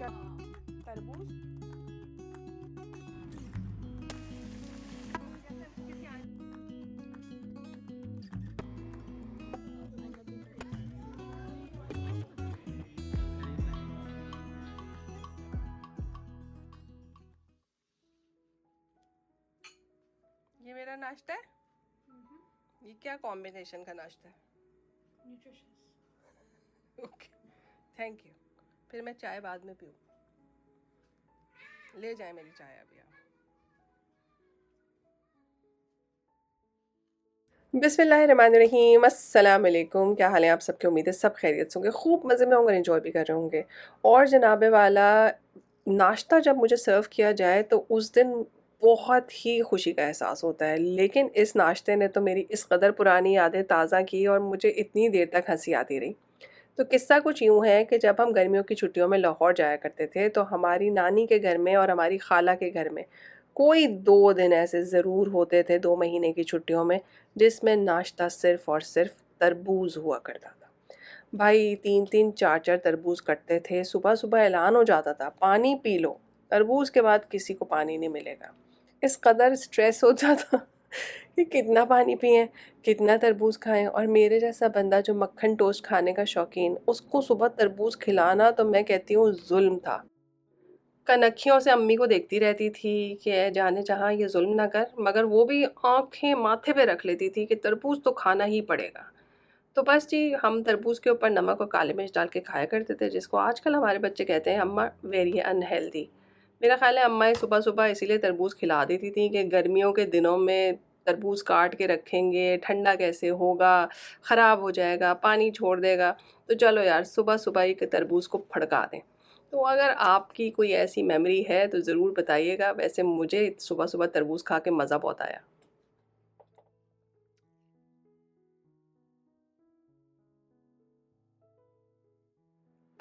तरबूज ये मेरा नाश्ता है। ये क्या कॉम्बिनेशन का नाश्ता है? न्यूट्रिशियस। Okay, thank you. फिर मैं चाय बाद में पीऊँ। ले जाए मेरी चाय अभी आप। बिस्मिल्लाहिर्रहमानिर्रहीम, अस्सलाम वालेकुम। क्या हाल है आप सबके? उम्मीद है सब खैरियत से होंगे, खूब मज़े में होंगे, एंजॉय भी कर रहे होंगे। और जनाबे वाला नाश्ता जब मुझे सर्व किया जाए तो उस दिन बहुत ही खुशी का एहसास होता है। लेकिन इस नाश्ते ने तो मेरी इस कदर पुरानी यादें ताज़ा की और मुझे इतनी देर तक हंसी आती रही। तो किस्सा कुछ यूँ है कि जब हम गर्मियों की छुट्टियों में लाहौर जाया करते थे तो हमारी नानी के घर में और हमारी खाला के घर में कोई 2 दिन ऐसे ज़रूर होते थे 2 महीने की छुट्टियों में जिसमें नाश्ता सिर्फ़ और सिर्फ़ तरबूज़ हुआ करता था। भाई 3-3 4-4 तरबूज़ कटते थे, सुबह-सुबह ऐलान हो जाता था, पानी पी लो, तरबूज़ के बाद किसी को पानी नहीं मिलेगा। इस कदर स्ट्रेस हो जाता कि कितना पानी पिएँ, कितना तरबूज़ खाएँ। और मेरे जैसा बंदा जो मक्खन टोस्ट खाने का शौकीन, उसको सुबह तरबूज़ खिलाना तो मैं कहती हूँ ज़ुल्म था। कनखियों से अम्मी को देखती रहती थी कि "ऐ जाने जहाँ ये ज़ुल्म ना कर", मगर वो भी आँखें माथे पे रख लेती थी कि तरबूज़ तो खाना ही पड़ेगा। तो बस जी, हम तरबूज़ के ऊपर नमक और काली मिर्च डाल के खाया करते थे, जिसको आजकल हमारे बच्चे कहते हैं अम्मा वेरी अनहेल्दी। मेरा ख़्याल है अम्माएँ सुबह-सुबह इसीलिए तरबूज़ खिला देती थी कि गर्मियों के दिनों में तरबूज़ काट के रखेंगे, ठंडा कैसे होगा, ख़राब हो जाएगा, पानी छोड़ देगा, तो चलो यार सुबह-सुबह ही के तरबूज़ को फड़का दें। तो अगर आपकी कोई ऐसी मेमोरी है तो ज़रूर बताइएगा। वैसे मुझे सुबह-सुबह तरबूज़ खा के मज़ा बहुत आया।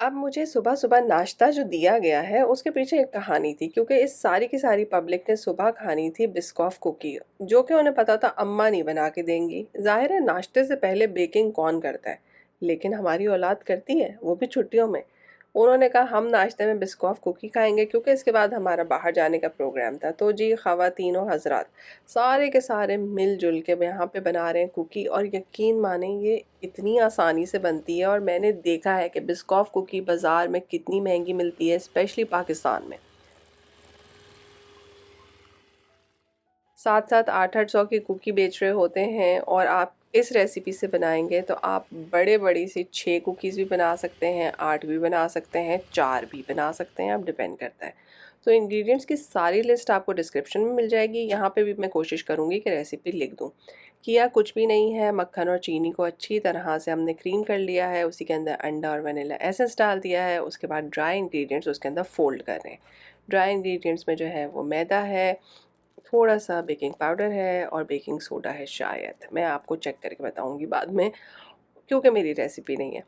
अब मुझे सुबह-सुबह नाश्ता जो दिया गया है, उसके पीछे एक कहानी थी क्योंकि इस सारी की सारी पब्लिक ने सुबह खानी थी बिस्कॉफ कुकी, जो कि उन्हें पता था अम्मा नहीं बना के देंगी। ज़ाहिर है नाश्ते से पहले बेकिंग कौन करता है? लेकिन हमारी औलाद करती है, वो भी छुट्टियों में। उन्होंने कहा हम नाश्ते में बिस्कॉफ कुकी खाएँगे क्योंकि इसके बाद हमारा बाहर जाने का प्रोग्राम था। तो जी ख़वातीन और हज़रात, सारे के सारे मिल-जुल के यहाँ पे बना रहे हैं कुकी और यकीन मानें ये इतनी आसानी से बनती है और मैंने देखा है कि बिस्कॉफ कुकी बाज़ार में कितनी महंगी मिलती है, स्पेशली पाकिस्तान में। 7-7 8-8 सौ की कुकी बेच रहे होते हैं और आप इस रेसिपी से बनाएँगे तो आप बड़ी सी 6 कुकीज़ भी बना सकते हैं, 8 भी बना सकते हैं, 4 भी बना सकते हैं, अब डिपेंड करता है। तो इंग्रीडिएंट्स की सारी लिस्ट आपको डिस्क्रिप्शन में मिल जाएगी, यहाँ पे भी मैं कोशिश करूँगी कि रेसिपी लिख दूँ। किया कुछ भी नहीं है, मक्खन और चीनी को अच्छी तरह से हमने क्रीम कर लिया है, उसी के अंदर अंडा और वनीला एसेंस डाल दिया है, उसके बाद ड्राई इंग्रीडिएंट्स उसके अंदर फ़ोल्ड कर रहे हैं। ड्राई इंग्रीडिएंट्स में जो है वो मैदा है, थोड़ा-सा बेकिंग पाउडर है और बेकिंग सोडा है शायद, मैं आपको चेक करके बताऊँगी बाद में, क्योंकि मेरी रेसिपी नहीं है।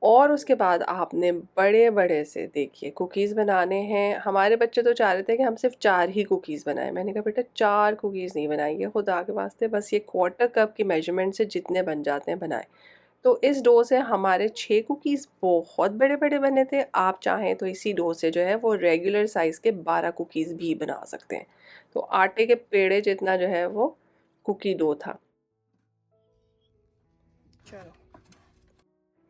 और उसके बाद आपने बड़े-बड़े से देखिए कुकीज़ बनाने हैं, हमारे बच्चे तो चाह रहे थे कि हम सिर्फ़ 4 ही कुकीज़ बनाएँ, मैंने कहा बेटा 4 कुकीज़ नहीं बनाइए खुदा के वास्ते, बस ये क्वार्टर कप की मेज़रमेंट से जितने बन जाते हैं बनाएँ। तो इस डो से हमारे 6 कुकीज़ बहुत बड़े-बड़े बने थे। आप चाहें तो इसी डो से जो है वो रेगुलर साइज़ के 12 कुकीज़ भी बना सकते हैं। तो आटे के पेड़े जितना जो है वो कुकी डो था। चलो,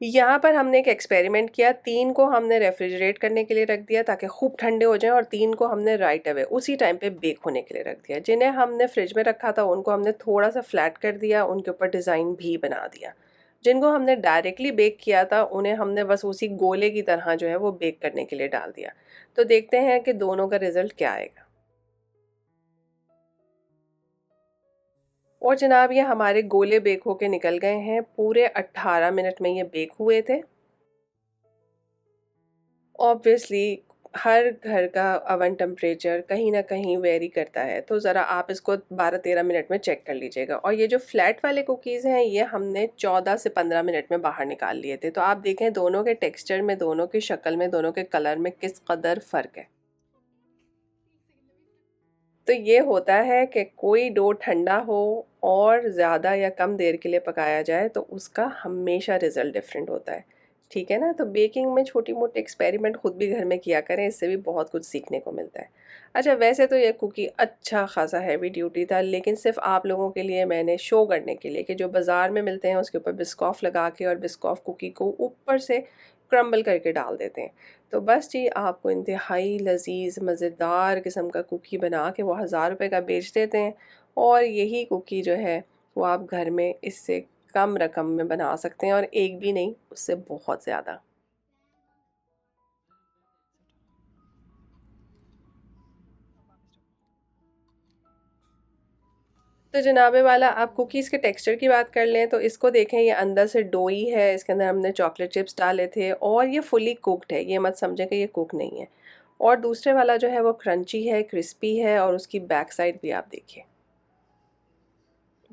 यहाँ पर हमने एक एक्सपेरिमेंट किया, 3 को हमने रेफ्रिजरेट करने के लिए रख दिया ताकि खूब ठंडे हो जाएँ और 3 को हमने राइट अवे उसी टाइम पे बेक होने के लिए रख दिया। जिन्हें हमने फ्रिज में रखा था उनको हमने थोड़ा-सा फ्लैट कर दिया, उनके ऊपर डिज़ाइन भी बना दिया। जिनको हमने डायरेक्टली बेक किया था उन्हें हमने बस उसी गोले की तरह जो है वो बेक करने के लिए डाल दिया। तो देखते हैं कि दोनों का रिज़ल्ट क्या आएगा। और जनाब ये हमारे गोले बेक होके निकल गए हैं, पूरे 18 मिनट में ये बेक हुए थे। ऑब्वियसली हर घर का ओवन टेम्परेचर कहीं न कहीं वेरी करता है, तो ज़रा आप इसको 12-13 मिनट में चेक कर लीजिएगा। और ये जो फ्लैट वाले कुकीज़ हैं, ये हमने 14 से 15 मिनट में बाहर निकाल लिए थे। तो आप देखें दोनों के टेक्सचर में, दोनों की शक्ल में, दोनों के कलर में किस कदर फ़र्क है। तो ये होता है कि कोई डो ठंडा हो और ज़्यादा या कम देर के लिए पकाया जाए तो उसका हमेशा रिज़ल्ट डिफरेंट होता है। ठीक है ना? तो बेकिंग में छोटी-मोटी एक्सपेरिमेंट खुद भी घर में किया करें, इससे भी बहुत कुछ सीखने को मिलता है। अच्छा, वैसे तो ये कुकी अच्छा खासा हेवी ड्यूटी था, लेकिन सिर्फ़ आप लोगों के लिए मैंने शो करने के लिए कि जो बाज़ार में मिलते हैं उसके ऊपर बिस्कॉफ़ लगा के और बिस्कॉफ़ कुकी को ऊपर से क्रम्बल करके डाल देते हैं। तो बस जी, आपको इंतहाई लज़ीज़ मज़ेदार किस्म का कुकी बना के वो ₹1000 का बेच देते हैं, और यही कुकी जो है वो आप घर में इससे कम रकम में बना सकते हैं, और एक भी नहीं, उससे बहुत ज़्यादा। तो जनाबे वाला, आप कुकीज़ के टेक्सचर की बात कर लें तो इसको देखें, ये अंदर से डोई है, इसके अंदर हमने चॉकलेट चिप्स डाले थे और ये फुली कुक्ड है, ये मत समझें कि ये कुक नहीं है। और दूसरे वाला जो है वो क्रंची है, क्रिस्पी है, और उसकी बैक साइड भी आप देखिए।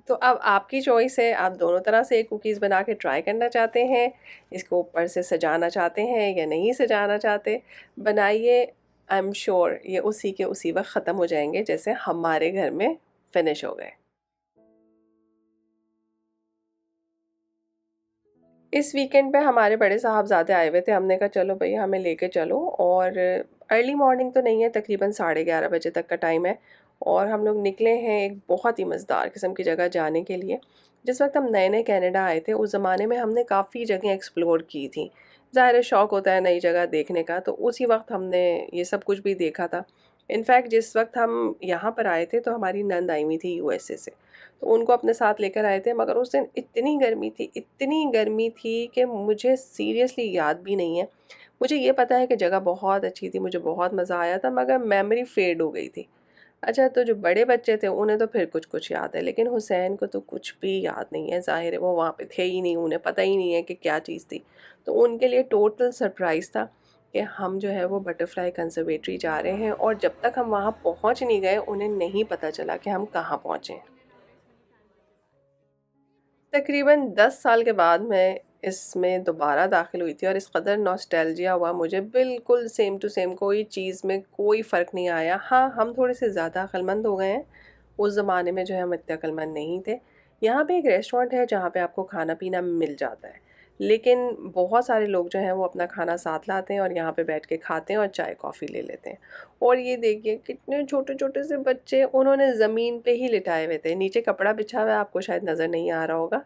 तो अब आपकी चॉइस है, आप दोनों तरह से कुकीज़ बना के ट्राई करना चाहते हैं, इसको ऊपर से सजाना चाहते हैं या नहीं सजाना चाहते, बनाइए। आई एम श्योर ये उसी के उसी वक़्त ख़त्म हो जाएँगे जैसे हमारे घर में फिनिश हो गए। इस वीकेंड पे हमारे बड़े साहबज़ादे आए हुए थे, हमने कहा चलो भई हमें लेके चलो, और अर्ली मॉर्निंग तो नहीं है, तकरीबन 11:30 बजे तक का टाइम है, और हम लोग निकले हैं एक बहुत ही मज़ेदार किस्म की जगह जाने के लिए। जिस वक़्त हम नए-नए कनाडा आए थे, उस ज़माने में हमने काफ़ी जगह एक्सप्लोर की थी। ज़ाहिर है शौक होता है नई जगह देखने का, तो उसी वक़्त हमने ये सब कुछ भी देखा था। इनफैक्ट जिस वक़्त हम यहाँ पर आए थे तो हमारी नंद आई हुई थी यूएसए से। तो उनको अपने साथ लेकर आए थे, मगर उस दिन इतनी गर्मी थी कि मुझे सीरियसली याद भी नहीं है। मुझे ये पता है कि जगह बहुत अच्छी थी, मुझे बहुत मज़ा आया था, मगर मेमोरी फेड हो गई थी। अच्छा, तो जो बड़े बच्चे थे उन्हें तो फिर कुछ-कुछ याद है, लेकिन हुसैन को तो कुछ भी याद नहीं है, ज़ाहिर है वो वहाँ पे थे ही नहीं, उन्हें पता ही नहीं है कि क्या चीज़ थी। तो उनके लिए टोटल सरप्राइज़ था कि हम जो है वो बटरफ्लाई कंज़र्वेटरी जा रहे हैं, और जब तक हम वहाँ पहुँच नहीं गए, उन्हें नहीं पता चला कि हम कहाँ पहुँचे हैं। तकरीबन 10 साल के बाद मैं इसमें दोबारा दाखिल हुई थी, और इस कदर नॉस्टैल्जिया हुआ मुझे, बिल्कुल सेम टू सेम, कोई चीज़ में कोई फ़र्क नहीं आया। हाँ, हम थोड़े से ज़्यादा अक्लमंद हो गए हैं, उस ज़माने में जो है हम इतने अक्लमंद नहीं थे। यहाँ पे एक रेस्टोरेंट है जहाँ पे आपको खाना-पीना मिल जाता है, लेकिन बहुत सारे लोग जो हैं वो अपना खाना साथ लाते हैं और यहाँ पे बैठ के खाते हैं और चाय-कॉफ़ी ले लेते हैं। और ये देखिए कितने छोटे-छोटे से बच्चे, उन्होंने ज़मीन पे ही लिटाए हुए थे, नीचे कपड़ा बिछा हुआ है, आपको शायद नज़र नहीं आ रहा होगा।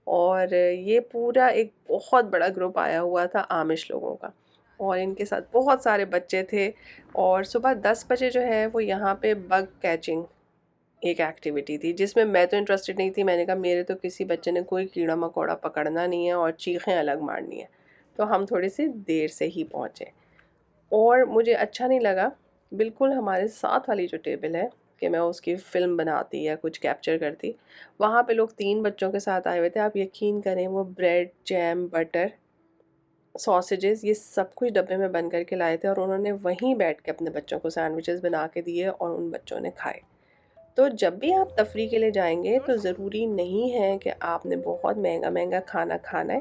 और ये पूरा एक बहुत बड़ा ग्रुप आया हुआ था आमिश लोगों का, और इनके साथ बहुत सारे बच्चे थे। और सुबह 10 बजे जो है वो यहाँ पे बग कैचिंग एक एक्टिविटी थी, जिसमें मैं तो इंटरेस्टेड नहीं थी। मैंने कहा मेरे तो किसी बच्चे ने कोई कीड़ा मकोड़ा पकड़ना नहीं है और चीखें अलग मारनी है। तो हम थोड़ी सी देर से ही पहुँचे, और मुझे अच्छा नहीं लगा बिल्कुल। हमारे साथ वाली जो टेबल है, कि मैं उसकी फ़िल्म बनाती या कुछ कैप्चर करती, वहाँ पे लोग 3 बच्चों के साथ आए हुए थे। आप यकीन करें, वो ब्रेड, जैम, बटर, सॉसेजेस, ये सब कुछ डब्बे में बंद करके लाए थे, और उन्होंने वहीं बैठ के अपने बच्चों को सैंडविचेस बना के दिए और उन बच्चों ने खाए। तो जब भी आप तफरी के लिए जाएँगे तो ज़रूरी नहीं है कि आपने बहुत महँगा-महँगा खाना खाना है,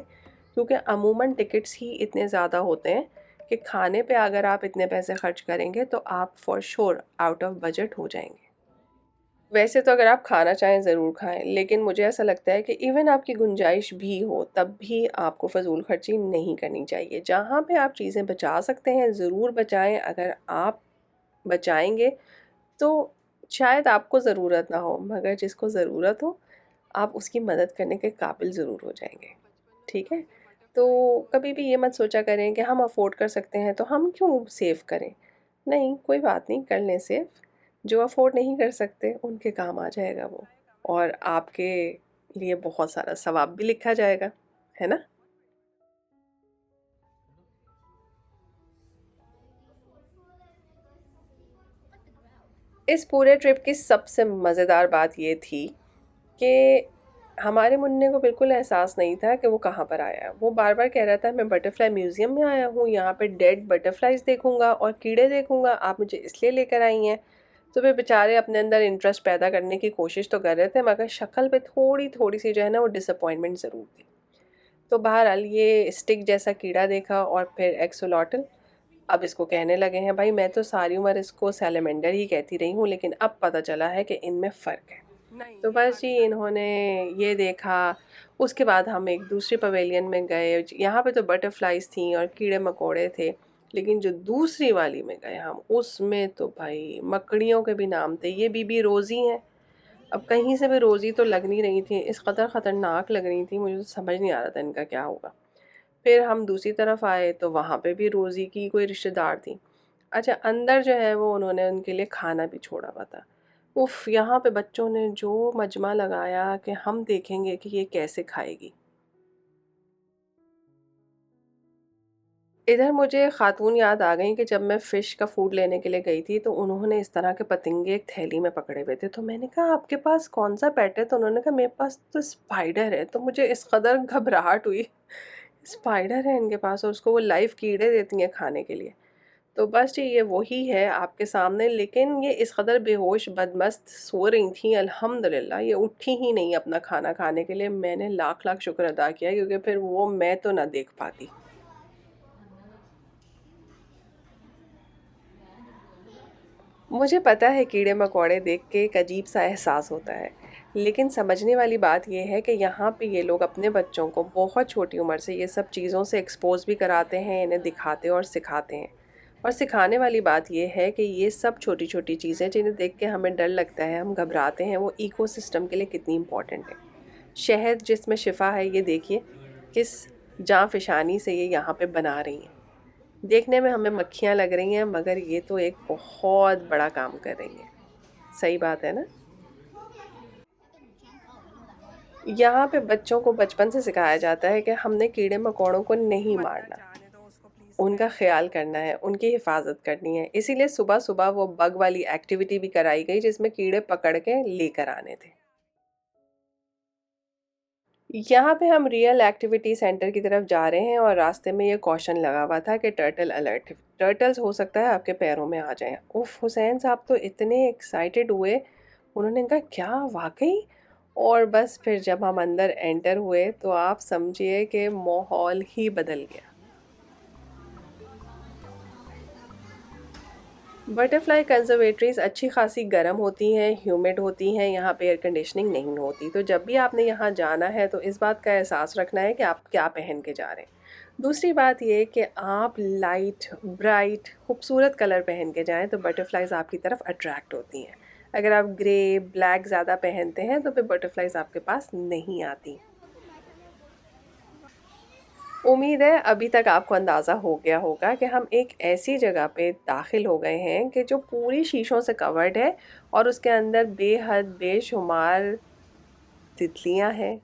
क्योंकि अमूमन टिकट्स ही इतने ज़्यादा होते हैं कि खाने पे अगर आप इतने पैसे खर्च करेंगे तो आप for sure out of budget हो जाएँगे। वैसे तो अगर आप खाना चाहें ज़रूर खाएँ, लेकिन मुझे ऐसा लगता है कि इवन आपकी गुंजाइश भी हो, तब भी आपको फ़िज़ूल खर्ची नहीं करनी चाहिए। जहाँ पे आप चीज़ें बचा सकते हैं, ज़रूर बचाएँ। अगर आप बचाएँगे तो शायद आपको ज़रूरत ना हो, मगर जिसको ज़रूरत हो, आप उसकी मदद करने के काबिल ज़रूर हो जाएँगे। ठीक है? तो कभी भी ये मत सोचा करें कि हम अफ़ोर्ड कर सकते हैं, तो हम क्यों सेव करें? नहीं, कोई बात नहीं, कर लें सेव। जो अफ़ोर्ड नहीं कर सकते, उनके काम आ जाएगा वो, और आपके लिए बहुत सारा सवाब भी लिखा जाएगा। है ना? इस पूरे ट्रिप की सबसे मज़ेदार बात ये थी कि हमारे मुन्ने को बिल्कुल एहसास नहीं था कि वो कहाँ पर आया है। वो बार-बार कह रहा था मैं बटरफ्लाई म्यूज़ियम में आया हूँ, यहाँ पे डेड बटरफ्लाइज़ देखूँगा और कीड़े देखूँगा, आप मुझे इसलिए लेकर आई हैं। तो वे बेचारे अपने अंदर इंटरेस्ट पैदा करने की कोशिश तो कर रहे थे, मगर शक्ल पे थोड़ी-थोड़ी सी जो है ना वो डिसअपॉइंटमेंट ज़रूर थी। तो बहरहाल ये स्टिक जैसा कीड़ा देखा, और फिर एक्सोलॉटल। अब इसको कहने लगे हैं, भाई मैं तो सारी उम्र इसको सैलेमेंडर ही कहती रही हूँ, लेकिन अब पता चला है कि इनमें फ़र्क है। तो बस जी इन्होंने ये देखा। उसके बाद हम एक दूसरे पवेलियन में गए। यहाँ पे तो बटरफ्लाइज थी और कीड़े मकोड़े थे, लेकिन जो दूसरी वाली में गए हम, उसमें तो भाई मकड़ियों के भी नाम थे। ये बीबी रोज़ी हैं। अब कहीं से भी रोज़ी तो लग नहीं रही थी, इस कदर ख़तरनाक लग रही थी, मुझे तो समझ नहीं आ रहा था इनका क्या होगा। फिर हम दूसरी तरफ आए तो वहाँ पे भी रोज़ी की कोई रिश्तेदार थी। अच्छा, अंदर जो है वो उन्होंने उनके लिए खाना भी छोड़ा हुआ था। उफ़! यहाँ पे बच्चों ने जो मजमा लगाया कि हम देखेंगे कि ये कैसे खाएगी। इधर मुझे खातून याद आ गई कि जब मैं फ़िश का फ़ूड लेने के लिए गई थी, तो उन्होंने इस तरह के पतंगे एक थैली में पकड़े हुए थे। तो मैंने कहा, आपके पास कौन-सा पेट है? तो उन्होंने कहा, मेरे पास तो स्पाइडर है। तो मुझे इस कदर घबराहट हुई, स्पाइडर है इनके पास और उसको वो लाइव कीड़े देती हैं खाने के लिए। तो बस जी ये वही है आपके सामने, लेकिन ये इस कदर बेहोश बदमस्त सो रही थी, अल्हम्दुलिल्लाह ये उठी ही नहीं अपना खाना खाने के लिए। मैंने लाख-लाख शुक्र अदा किया, क्योंकि फिर वो मैं तो ना देख पाती। मुझे पता है कीड़े-मकोड़े देख के एक अजीब-सा एहसास होता है, लेकिन समझने वाली बात ये है कि यहाँ पे ये लोग अपने बच्चों को बहुत छोटी उम्र से ये सब चीज़ों से एक्सपोज़ भी कराते हैं, इन्हें दिखाते और सिखाते हैं। और सिखाने वाली बात ये है कि ये सब छोटी-छोटी चीज़ें जिन्हें देख के हमें डर लगता है, हम घबराते हैं, वो इकोसिस्टम के लिए कितनी इम्पोर्टेंट है। शहद जिसमें शिफ़ा है, ये देखिए किस जाँफ़िशानी से ये यहाँ पे बना रही हैं। देखने में हमें मक्खियाँ लग रही हैं, मगर ये तो एक बहुत बड़ा काम कर रही हैं। सही बात है ना? यहाँ पे बच्चों को बचपन से सिखाया जाता है कि हमने कीड़े-मकोड़ों को नहीं मारना, उनका ख़्याल करना है, उनकी हिफ़ाज़त करनी है। इसीलिए सुबह-सुबह वो बग वाली एक्टिविटी भी कराई गई, जिसमें कीड़े पकड़ के लेकर आने थे। यहाँ पे हम रियल एक्टिविटी सेंटर की तरफ जा रहे हैं और रास्ते में ये कॉशन लगा हुआ था कि टर्टल अलर्ट, टर्टल्स हो सकता है आपके पैरों में आ जाएं। उफ, हुसैन साहब तो इतने एक्साइटेड हुए, उन्होंने कहा क्या वाकई। और बस फिर जब हम अंदर एंटर हुए तो आप समझिए कि माहौल ही बदल गया। बटरफ्लाई कंजर्वेटरीज अच्छी खासी गर्म होती हैं, ह्यूमिड होती हैं, यहाँ पे एयर कंडीशनिंग नहीं होती। तो जब भी आपने यहाँ जाना है तो इस बात का एहसास रखना है कि आप क्या पहन के जा रहे हैं। दूसरी बात ये कि आप लाइट, ब्राइट, खूबसूरत कलर पहन के जाएं तो बटरफ्लाइज आपकी तरफ अट्रैक्ट होती हैं। अगर आप ग्रे, ब्लैक ज़्यादा पहनते हैं तो फिर बटरफ्लाइज आपके पास नहीं आती। उम्मीद है अभी तक आपको अंदाज़ा हो गया होगा कि हम एक ऐसी जगह पे दाखिल हो गए हैं कि जो पूरी शीशों से कवर्ड है और उसके अंदर बेहद बेशुमार तितलियां हैं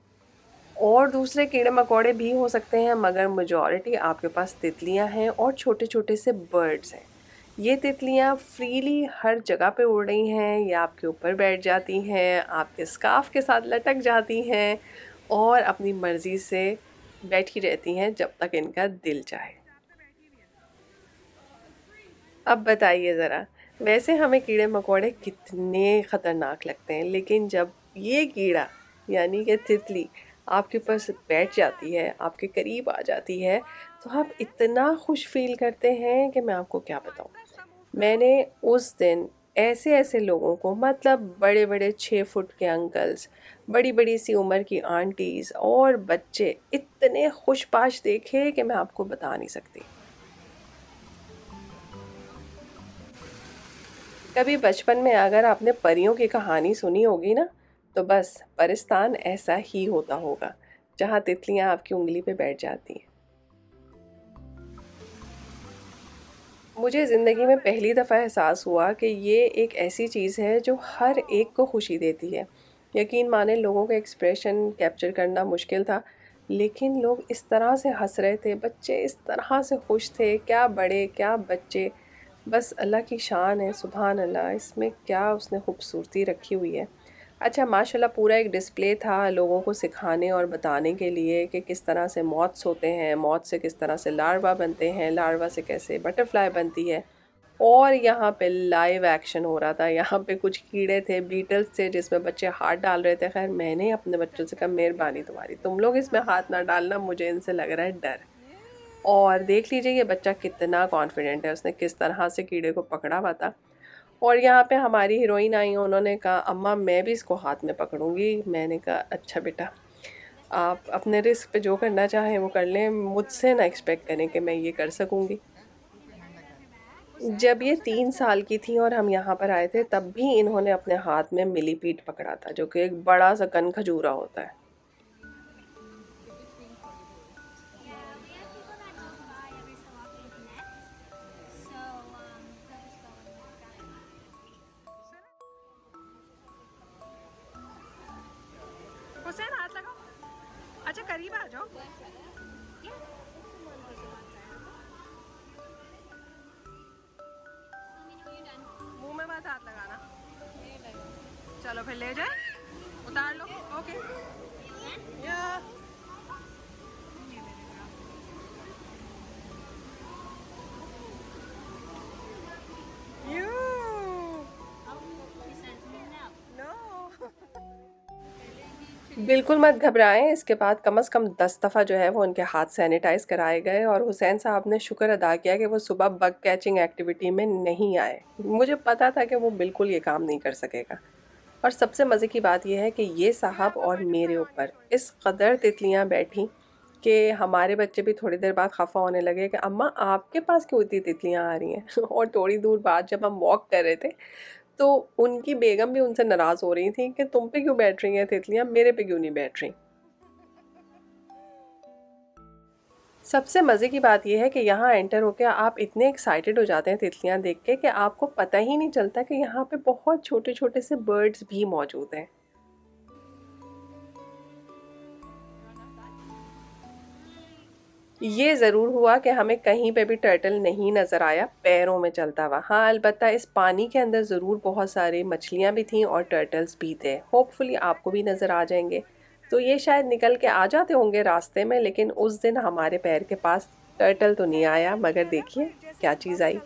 और दूसरे कीड़े मकोड़े भी हो सकते हैं, मगर मेजॉरिटी आपके पास तितलियां हैं और छोटे छोटे से बर्ड्स हैं। ये तितलियां फ्रीली हर जगह पे उड़ रही हैं, ये आपके ऊपर बैठ जाती हैं, आपके स्कार्फ के साथ लटक जाती हैं और अपनी मर्ज़ी से बैठी रहती हैं जब तक इनका दिल चाहे। अब बताइए ज़रा, वैसे हमें कीड़े मकोड़े कितने ख़तरनाक लगते हैं, लेकिन जब ये कीड़ा यानी कि तितली आपके पास बैठ जाती है, आपके करीब आ जाती है, तो आप इतना खुश फील करते हैं कि मैं आपको क्या बताऊं। मैंने उस दिन ऐसे ऐसे लोगों को, मतलब बड़े बड़े 6 फुट के अंकल्स, बड़ी बड़ी सी उम्र की आंटीज़ और बच्चे इतने खुशपाश देखे कि मैं आपको बता नहीं सकती। कभी बचपन में अगर आपने परियों की कहानी सुनी होगी ना, तो बस परिस्तान ऐसा ही होता होगा, जहाँ तितलियाँ आपकी उंगली पे बैठ जाती हैं। मुझे ज़िंदगी में पहली दफ़ा एहसास हुआ कि ये एक ऐसी चीज़ है जो हर एक को खुशी देती है। यकीन माने लोगों के एक्सप्रेशन कैप्चर करना मुश्किल था, लेकिन लोग इस तरह से हंस रहे थे, बच्चे इस तरह से खुश थे, क्या बड़े क्या बच्चे। बस अल्लाह की शान है, सुभान अल्लाह, इसमें क्या उसने खूबसूरती रखी हुई है। अच्छा, माशाल्लाह पूरा एक डिस्प्ले था लोगों को सिखाने और बताने के लिए कि किस तरह से मॉथ्स होते हैं, मॉथ से किस तरह से लार्वा बनते हैं, लार्वा से कैसे बटरफ्लाई बनती है। और यहाँ पे लाइव एक्शन हो रहा था। यहाँ पे कुछ कीड़े थे, बीटल्स थे, जिसमें बच्चे हाथ डाल रहे थे। खैर मैंने अपने बच्चों से कहा, मेहरबानी तुम्हारी, तुम लोग इसमें हाथ ना डालना, मुझे इनसे लग रहा है डर। और देख लीजिए ये बच्चा कितना कॉन्फिडेंट है, उसने किस तरह से कीड़े को पकड़ा हुआ था। और यहाँ पे हमारी हीरोइन आई, उन्होंने कहा अम्मा मैं भी इसको हाथ में पकड़ूंगी। मैंने कहा अच्छा बेटा, आप अपने रिस्क पे जो करना चाहें वो कर लें, मुझसे ना एक्सपेक्ट करें कि मैं ये कर सकूंगी। जब ये 3 साल की थी और हम यहाँ पर आए थे, तब भी इन्होंने अपने हाथ में मिलीपीट पकड़ा था, जो कि एक बड़ा सा कन खजूरा होता है। हुसैन हाथ लगाओ, अच्छा करीब आ जाओ। मुंह में मत हाथ लगाना। चलो फिर ले जाए, उतार लो। ओके या यू नो। बिल्कुल मत घबराएं, इसके बाद कम से कम 10 दफ़ा जो है वो उनके हाथ सैनिटाइज कराए गए और हुसैन साहब ने शुक्र अदा किया कि वो सुबह बग कैचिंग एक्टिविटी में नहीं आए। मुझे पता था कि वो बिल्कुल ये काम नहीं कर सकेगा। और सबसे मज़े की बात यह है कि ये साहब और मेरे ऊपर इस कदर तितलियां बैठी कि हमारे बच्चे भी थोड़ी देर बाद खफा होने लगे कि अम्मा आपके पास क्यों इतनी तितलियां आ रही हैं। और थोड़ी दूर बाद जब हम वॉक कर रहे थे, तो उनकी बेगम भी उनसे नाराज़ हो रही थी कि तुम पे क्यों बैठ रही हैं तितलियां, मेरे पे क्यों नहीं बैठ रही। सबसे मज़े की बात यह है कि यहाँ एंटर होकर आप इतने एक्साइटेड हो जाते हैं तितलियां देख के कि आपको पता ही नहीं चलता कि यहाँ पे बहुत छोटे छोटे से बर्ड्स भी मौजूद हैं। ये ज़रूर हुआ कि हमें कहीं पे भी टर्टल नहीं नज़र आया पैरों में चलता हुआ। हाँ, अलबत्ता इस पानी के अंदर ज़रूर बहुत सारी मछलियाँ भी थीं और टर्टल्स भी थे। होपफुली आपको भी नज़र आ जाएंगे। तो ये शायद निकल के आ जाते होंगे रास्ते में, लेकिन उस दिन हमारे पैर के पास टर्टल तो नहीं आया, मगर देखिए क्या चीज़ आई।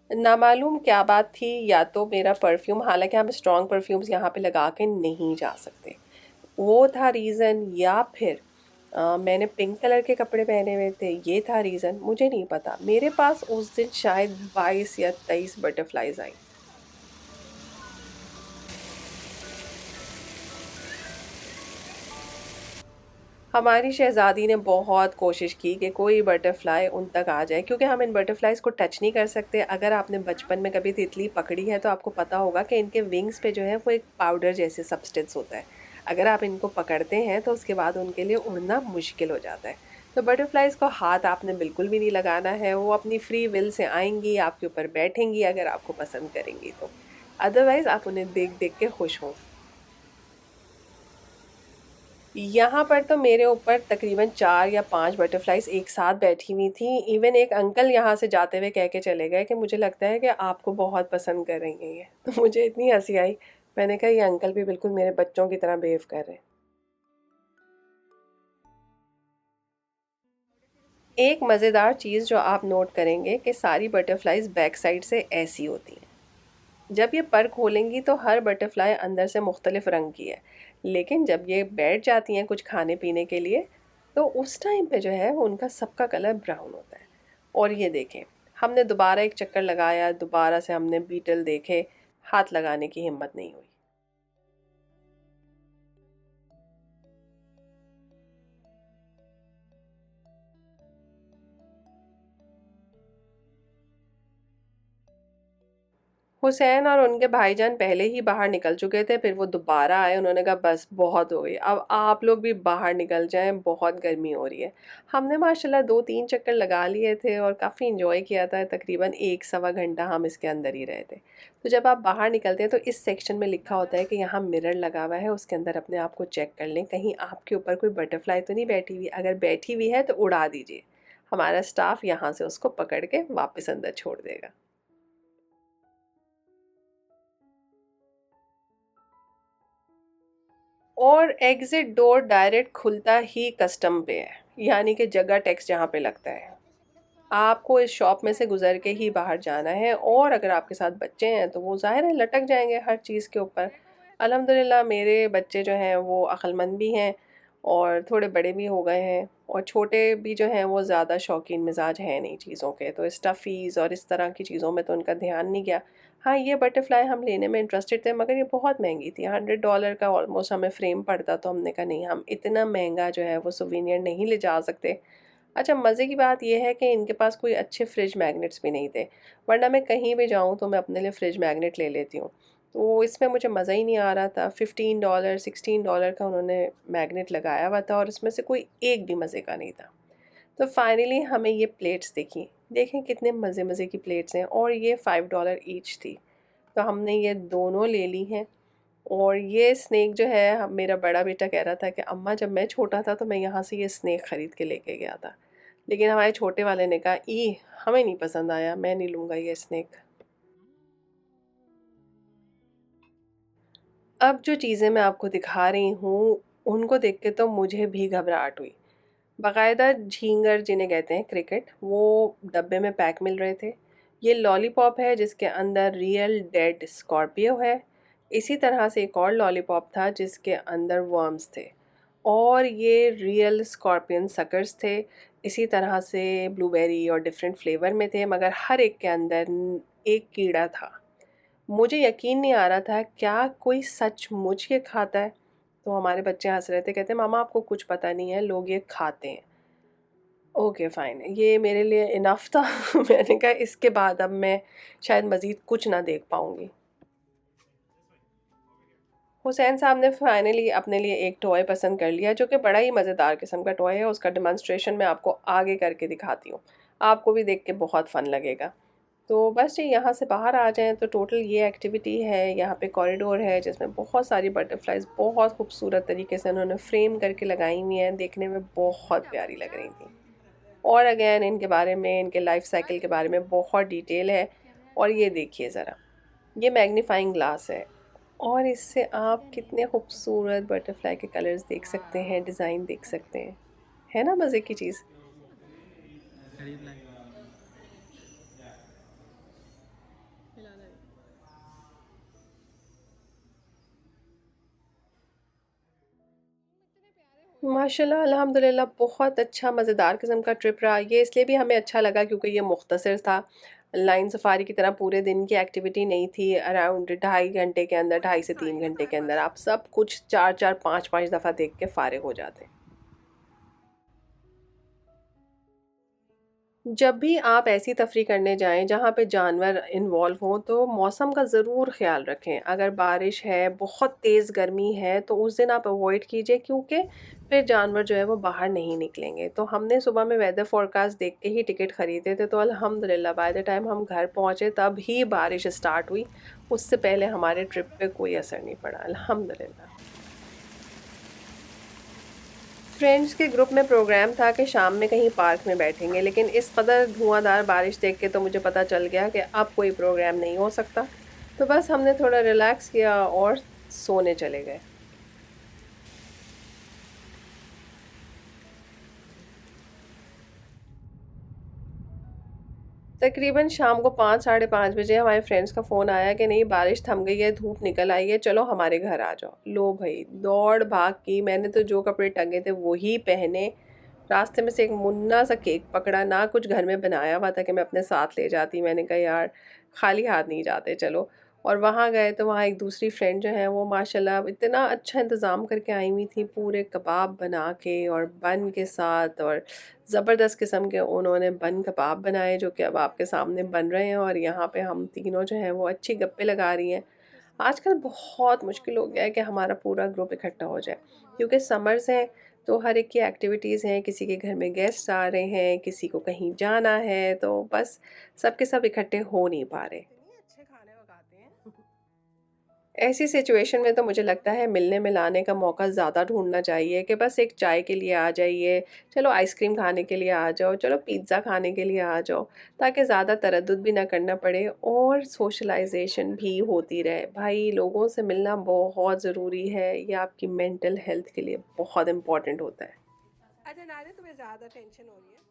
नामालूम क्या बात थी, या तो मेरा परफ्यूम, हालांकि हम स्ट्रॉन्ग परफ्यूम्स यहाँ पे लगा के नहीं जा सकते, वो था रीज़न, या फिर मैंने पिंक कलर के कपड़े पहने हुए थे, ये था रीज़न। मुझे नहीं पता, मेरे पास उस दिन शायद 22 या 23 बटरफ्लाइज आई। हमारी शहज़ादी ने बहुत कोशिश की कि कोई बटरफ्लाई उन तक आ जाए, क्योंकि हम इन बटरफ्लाइज को टच नहीं कर सकते। अगर आपने बचपन में कभी तितली पकड़ी है तो आपको पता होगा कि इनके विंग्स पे जो है वो एक पाउडर जैसे सब्सटेंस होता है। अगर आप इनको पकड़ते हैं तो उसके बाद उनके लिए उड़ना मुश्किल हो जाता है। तो बटरफ्लाइज को हाथ आपने बिल्कुल भी नहीं लगाना है, वो अपनी फ्री विल से आएंगी, आपके ऊपर बैठेंगी अगर आपको पसंद करेंगी तो। अदरवाइज़ आप उन्हें देख देख के खुश हों। यहाँ पर तो मेरे ऊपर तकरीबन 4 या 5 बटरफ्लाइज़ एक साथ बैठी हुई थी। इवन एक अंकल यहाँ से जाते हुए कह के चले गए कि मुझे लगता है कि आपको बहुत पसंद कर रही हैं ये। तो मुझे इतनी हँसी आई। मैंने कहा ये अंकल भी बिल्कुल मेरे बच्चों की तरह बिहेव कर रहे हैं। एक मज़ेदार चीज़ जो आप नोट करेंगे कि सारी बटरफ्लाइज़ बैक साइड से ऐसी होती हैं। जब ये पर खोलेंगी तो हर बटरफ्लाई अंदर से मुख्तलिफ रंग की है, लेकिन जब ये बैठ जाती हैं कुछ खाने पीने के लिए, तो उस टाइम पे जो है उनका सबका कलर ब्राउन होता है। और ये देखें, हमने दोबारा एक चक्कर लगाया, दोबारा से हमने बीटल देखे, हाथ लगाने की हिम्मत नहीं हुई। हुसैन और उनके भाईजान पहले ही बाहर निकल चुके थे, फिर वो दोबारा आए, उन्होंने कहा बस बहुत हो गई, अब आप लोग भी बाहर निकल जाएं, बहुत गर्मी हो रही है। हमने माशाल्लाह 2-3 चक्कर लगा लिए थे और काफ़ी इंजॉय किया था, तकरीबन 1 सवा घंटा हम इसके अंदर ही रहे थे। तो जब आप बाहर निकलते हैं तो इस सेक्शन में लिखा होता है कि यहाँ मिरर लगा हुआ है, उसके अंदर अपने आप को चेक कर लें, कहीं आपके ऊपर कोई बटरफ्लाई तो नहीं बैठी हुई, अगर बैठी हुई है तो उड़ा दीजिए। हमारा स्टाफ यहाँ से उसको पकड़ के वापस अंदर छोड़ देगा। और एग्ज़िट डोर डायरेक्ट खुलता ही कस्टम पे है, यानी कि जगह टैक्स जहाँ पे लगता है। आपको इस शॉप में से गुज़र के ही बाहर जाना है, और अगर आपके साथ बच्चे हैं तो वो ज़ाहिर है लटक जाएँगे हर चीज़ के ऊपर। अल्हम्दुलिल्लाह मेरे बच्चे जो हैं वो अक्लमंद भी हैं, और थोड़े बड़े भी हो गए हैं, और छोटे भी जो हैं वो ज़्यादा शौकीन मिजाज हैं नहीं चीज़ों के, तो स्टफ़ीज़ और इस तरह की चीज़ों में तो उनका ध्यान नहीं गया। हाँ, ये बटरफ्लाई हम लेने में इंटरेस्टेड थे, मगर ये बहुत महंगी थी, $100 का ऑलमोस्ट हमें फ्रेम पड़ता, तो हमने कहा नहीं, हम इतना महंगा जो है वो सोवेनियर नहीं ले जा सकते। अच्छा, मज़े की बात ये है कि इनके पास कोई अच्छे फ्रिज मैग्नेट्स भी नहीं थे, वरना मैं कहीं भी जाऊँ तो मैं अपने लिए फ्रिज मैग्नेट ले लेती हूँ। तो इसमें मुझे मज़ा ही नहीं आ रहा था। $15 $16 का उन्होंने मैग्नेट लगाया हुआ था, और इसमें से कोई एक भी मज़े का नहीं था। तो फाइनली हमें ये प्लेट्स दिखी। देखें कितने मज़े-मज़े की प्लेट्स हैं, और ये $5 ईच थी। तो हमने ये दोनों ले ली हैं। और ये स्नेक जो है, मेरा बड़ा बेटा कह रहा था कि अम्मा, जब मैं छोटा था तो मैं यहाँ से ये स्नेक ख़रीद के लेके गया था। लेकिन हमारे छोटे वाले ने कहा, ई हमें नहीं पसंद आया, मैं नहीं लूँगा ये स्नेक। अब जो चीज़ें मैं आपको दिखा रही हूँ, उनको देख के तो मुझे भी घबराहट हुई। बाकायदा झींगर जिन्हें कहते हैं, क्रिकेट, वो डब्बे में पैक मिल रहे थे। ये लॉलीपॉप है जिसके अंदर रियल डेड स्कॉर्पियो है। इसी तरह से एक और लॉलीपॉप था जिसके अंदर वर्म्स थे। और ये रियल स्कॉर्पियन सकर्स थे। इसी तरह से ब्लूबेरी और डिफरेंट फ्लेवर में थे, मगर हर एक के अंदर एक कीड़ा था। मुझे यकीन नहीं आ रहा था, क्या कोई सचमुच ये खाता है? तो हमारे बच्चे हंस रहे थे, कहते मामा आपको कुछ पता नहीं है, लोग ये खाते हैं। ओके फ़ाइन, ये मेरे लिए इनफ था। मैंने कहा इसके बाद अब मैं शायद मज़ीद कुछ ना देख पाऊँगी। हुसैन साहब ने फाइनली अपने लिए एक टॉय पसंद कर लिया, जो कि बड़ा ही मज़ेदार किस्म का टॉय है। उसका डेमोंस्ट्रेशन मैं आपको आगे करके दिखाती हूँ। आपको भी देख के बहुत फ़न लगेगा। तो बस ये यहाँ से बाहर आ जाएँ तो टोटल ये एक्टिविटी है। यहाँ पे कॉरिडोर है जिसमें बहुत सारी बटरफ्लाइज़ बहुत खूबसूरत तरीके से उन्होंने फ्रेम करके लगाई हुई हैं। देखने में बहुत प्यारी लग रही थी। और अगेन इनके बारे में, इनके लाइफ साइकिल के बारे में बहुत डिटेल है। और ये देखिए ज़रा, ये मैग्नीफाइंग ग्लास है, और इससे आप कितने खूबसूरत बटरफ्लाई के कलर्स देख सकते हैं, डिज़ाइन देख सकते हैं। है ना मज़े की चीज़? माशाल्लाह अल्हम्दुलिल्लाह बहुत अच्छा मज़ेदार किस्म का ट्रिप रहा। ये इसलिए भी हमें अच्छा लगा क्योंकि ये मुख्तसर था। लाइन सफ़ारी की तरह पूरे दिन की एक्टिविटी नहीं थी। अराउंड 2.5 घंटे के अंदर, 2.5 से 3 घंटे के अंदर आप सब कुछ 4-4 5-5 दफ़ा देख के फ़ारिग हो जाते। जब भी आप ऐसी तफरी करने जाएँ जहाँ पे जानवर इन्वॉल्व हों, तो मौसम का ज़रूर ख़्याल रखें। अगर बारिश है, बहुत तेज़ गर्मी है, तो उस दिन आप अवॉइड कीजिए, क्योंकि फिर जानवर जो है वो बाहर नहीं निकलेंगे। तो हमने सुबह में वेदर फ़ोरकास्ट देख के ही टिकट ख़रीदे थे, तो अल्हम्दुलिल्लाह बाय द टाइम हम घर पहुँचे तब ही बारिश स्टार्ट हुई। उससे पहले हमारे ट्रिप पे कोई असर नहीं पड़ा, अल्हम्दुलिल्लाह। फ्रेंड्स के ग्रुप में प्रोग्राम था कि शाम में कहीं पार्क में बैठेंगे, लेकिन इस कदर धुआंधार बारिश देख के तो मुझे पता चल गया कि अब कोई प्रोग्राम नहीं हो सकता। तो बस हमने थोड़ा रिलैक्स किया और सोने चले गए। तकरीबन शाम को 5 साढ़े 5 बजे हमारे फ्रेंड्स का फ़ोन आया कि नहीं, बारिश थम गई है, धूप निकल आई है, चलो हमारे घर आ जाओ। लो भई, दौड़ भाग की। मैंने तो जो कपड़े टंगे थे वही पहने। रास्ते में से एक मुन्ना सा केक पकड़ा, ना कुछ घर में बनाया हुआ था कि मैं अपने साथ ले जाती। मैंने कहा यार, खाली हाथ नहीं जाते, चलो। और वहाँ गए तो वहाँ एक दूसरी फ्रेंड जो है वो माशाल्लाह इतना अच्छा इंतज़ाम करके आई हुई थी, पूरे कबाब बना के और बन के साथ, और ज़बरदस्त किस्म के उन्होंने बन कबाब बनाए जो कि अब आपके सामने बन रहे हैं, और यहाँ पे हम तीनों जो हैं वो अच्छी गप्पे लगा रही हैं। आजकल बहुत मुश्किल हो गया है कि हमारा पूरा ग्रुप इकट्ठा हो जाए, क्योंकि समर्स हैं, तो हर एक की एक्टिविटीज़ हैं, किसी के घर में गेस्ट आ रहे हैं, किसी को कहीं जाना है, तो बस सब के सब इकट्ठे हो नहीं पा रहे। इतनी अच्छे खाने पकाते हैं। ऐसी सिचुएशन में तो मुझे लगता है मिलने मिलाने का मौका ज़्यादा ढूँढना चाहिए कि बस एक चाय के लिए आ जाइए, चलो आइसक्रीम खाने के लिए आ जाओ, चलो पिज़्ज़ा खाने के लिए आ जाओ, ताकि ज़्यादा तरद्दुद भी ना करना पड़े और सोशलाइज़ेशन भी होती रहे। भाई, लोगों से मिलना बहुत ज़रूरी है, ये आपकी मेंटल हेल्थ के लिए बहुत इम्पोर्टेंट होता है। अच्छा नादिया, तुम्हें ज़्यादा टेंशन हो रही है?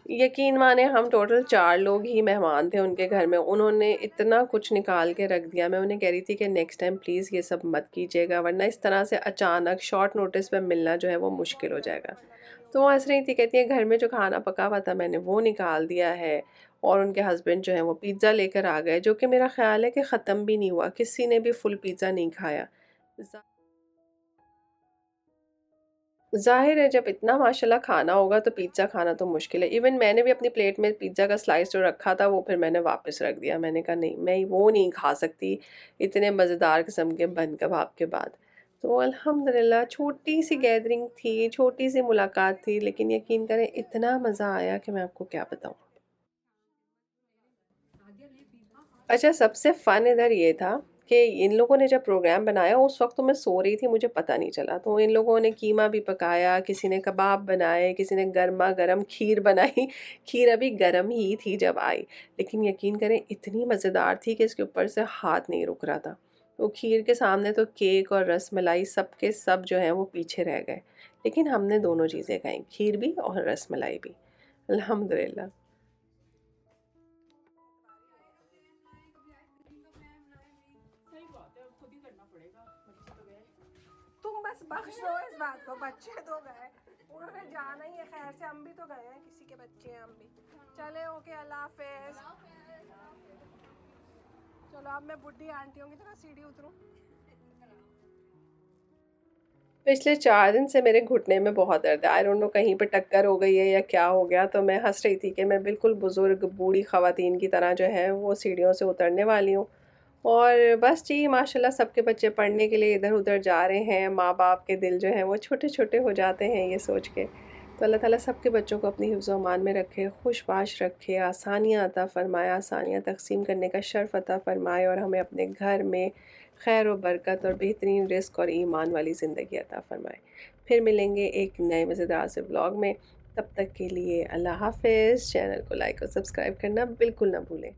यकीन माने हम टोटल 4 लोग ही मेहमान थे उनके घर में। उन्होंने इतना कुछ निकाल के रख दिया, मैं उन्हें कह रही थी कि नेक्स्ट टाइम प्लीज़ ये सब मत कीजिएगा, वरना इस तरह से अचानक शॉर्ट नोटिस पे मिलना जो है वो मुश्किल हो जाएगा। तो वो हँस रही थी, कहती है घर में जो खाना पका हुआ था मैंने वो निकाल दिया है, और उनके हस्बैंड जो हैं वो पिज़्ज़ा लेकर आ गए, जो कि मेरा ख़्याल है कि ख़त्म भी नहीं हुआ, किसी ने भी फुल पिज़्ज़ा नहीं खाया। ज़ाहिर है जब इतना माशाल्लाह खाना होगा तो पिज़्ज़ा खाना तो मुश्किल है। इवन मैंने भी अपनी प्लेट में पिज़्ज़ा का स्लाइस जो रखा था वो फिर मैंने वापस रख दिया। मैंने कहा नहीं, मैं वो नहीं खा सकती इतने मज़ेदार किस्म के बन कबाब के बाद। तो अल्हम्दुलिल्लाह छोटी-सी गैदरिंग थी, छोटी-सी मुलाकात थी, लेकिन यकीन करें इतना मज़ा आया कि मैं आपको क्या बताऊँ। अच्छा, सबसे फ़न इधर ये था कि इन लोगों ने जब प्रोग्राम बनाया उस वक़्त तो मैं सो रही थी, मुझे पता नहीं चला। तो इन लोगों ने कीमा भी पकाया, किसी ने कबाब बनाए, किसी ने गरमा-गरम खीर बनाई। खीर अभी गरम ही थी जब आई, लेकिन यकीन करें इतनी मज़ेदार थी कि इसके ऊपर से हाथ नहीं रुक रहा था। तो खीर के सामने तो केक और रसमलाई सब के सब जो हैं वो पीछे रह गए। लेकिन हमने दोनों चीज़ें खाईं, खीर भी और रसमलाई भी। अल्हम्दुलिल्लाह। तुम बस बख्श दो इस बात को, बच्चे तो गए, उन्होंने जाना ही है, खैर से हम भी तो गए हैं, किसी के बच्चे हैं हम भी। चले ओके, अल्लाह हाफिज। चलो अब मैं बुढ़ी आंटियों की तरह सीढ़ी उतरूं। पिछले 4 दिन से मेरे घुटने में बहुत दर्द है। आई डोंट नो कहीं पे टक्कर हो गई है या क्या हो गया, तो मैं हँस रही थी कि मैं बिल्कुल बुज़ुर्ग बूढ़ी ख़वातीन की तरह जो है वो सीढ़ियों से उतरने वाली हूँ। और बस जी माशाल्लाह सबके बच्चे पढ़ने के लिए इधर-उधर जा रहे हैं, माँ-बाप के दिल जो हैं वो छोटे-छोटे हो जाते हैं ये सोच के। तो अल्लाह ताला सबके बच्चों को अपनी हिफ्ज़ ओ-अमान में रखे, खुश-बाश रखे, आसानियाँ अता फ़रमाए, आसानियाँ तक़सीम करने का शर्फ़ अता फ़रमाए, और हमें अपने घर में खैर व बरकत और बेहतरीन रिज़्क़ और ईमान वाली ज़िंदगी अता फ़रमाए। फिर मिलेंगे एक नए मज़ेदार से व्लॉग में, तब तक के लिए अल्लाह हाफ़िज़। चैनल को लाइक और सब्सक्राइब करना बिल्कुल ना भूलें।